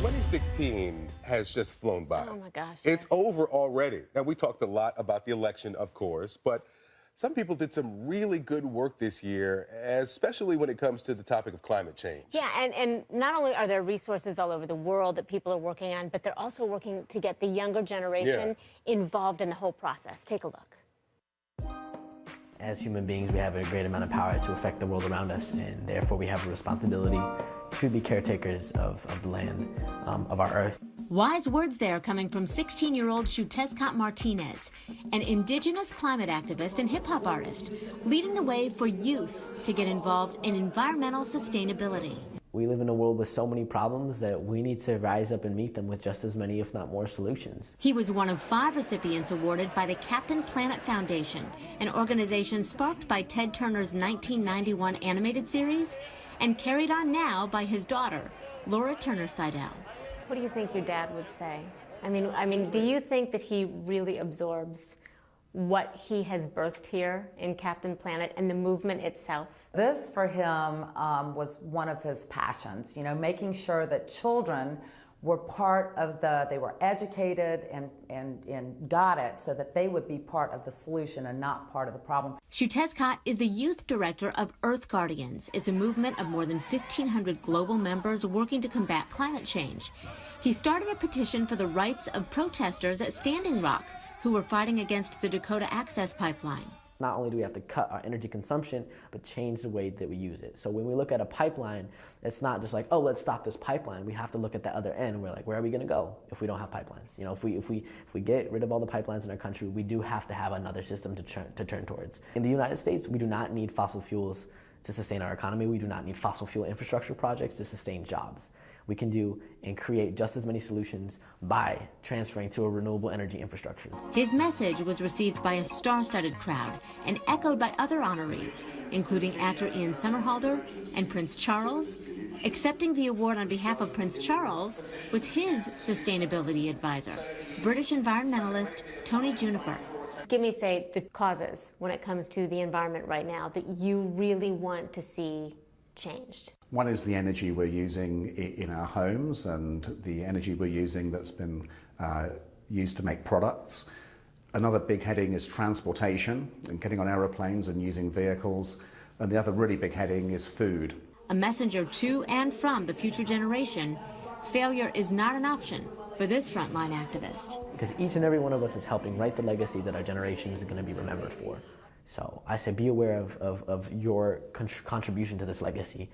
2016 has just flown by. Oh my gosh. It's Yes. over already. Now, we talked a lot about the election, of course, but some people did some really good work this year, especially when it comes to the topic of climate change. Yeah, and not only are there resources all over the world that people are working on, but they're also working to get the younger generation involved in the whole process. Take a look. As human beings, we have a great amount of power to affect the world around us, and therefore we have a responsibility to be caretakers of the land, of our earth. Wise words there coming from 16-year-old Xutezcatl Martinez, an indigenous climate activist and hip-hop artist, leading the way for youth to get involved in environmental sustainability. We live in a world with so many problems that we need to rise up and meet them with just as many, if not more, solutions. He was one of 5 recipients awarded by the Captain Planet Foundation, an organization sparked by Ted Turner's 1991 animated series and carried on now by his daughter, Laura Turner Seidel. What do you think your dad would say? I mean, do you think that he really absorbs what he has birthed here in Captain Planet and the movement itself? This, for him, was one of his passions, making sure that children were part of they were educated and got it so that they would be part of the solution and not part of the problem. Xutezcatl is the youth director of Earth Guardians. It's a movement of more than 1,500 global members working to combat climate change. He started a petition for the rights of protesters at Standing Rock, who were fighting against the Dakota Access Pipeline. Not only do we have to cut our energy consumption, but change the way that we use it. So when we look at a pipeline, it's not just like, oh, let's stop this pipeline. We have to look at the other end. We're like, where are we going to go if we don't have pipelines? If we get rid of all the pipelines in our country, we do have to have another system to turn towards. In the United States, we do not need fossil fuels to sustain our economy. We do not need fossil fuel infrastructure projects to sustain jobs. We can do and create just as many solutions by transferring to a renewable energy infrastructure. His message was received by a star-studded crowd and echoed by other honorees, including actor Ian Somerhalder and Prince Charles. Accepting the award on behalf of Prince Charles was his sustainability advisor, British environmentalist Tony Juniper. Give me, say, the causes when it comes to the environment right now that you really want to see changed. One is the energy we're using in our homes and the energy we're using that's been used to make products. Another big heading is transportation and getting on aeroplanes and using vehicles. And the other really big heading is food. A messenger to and from the future generation, failure is not an option for this frontline activist. Because each and every one of us is helping write the legacy that our generation is going to be remembered for. So I say be aware of your contribution to this legacy.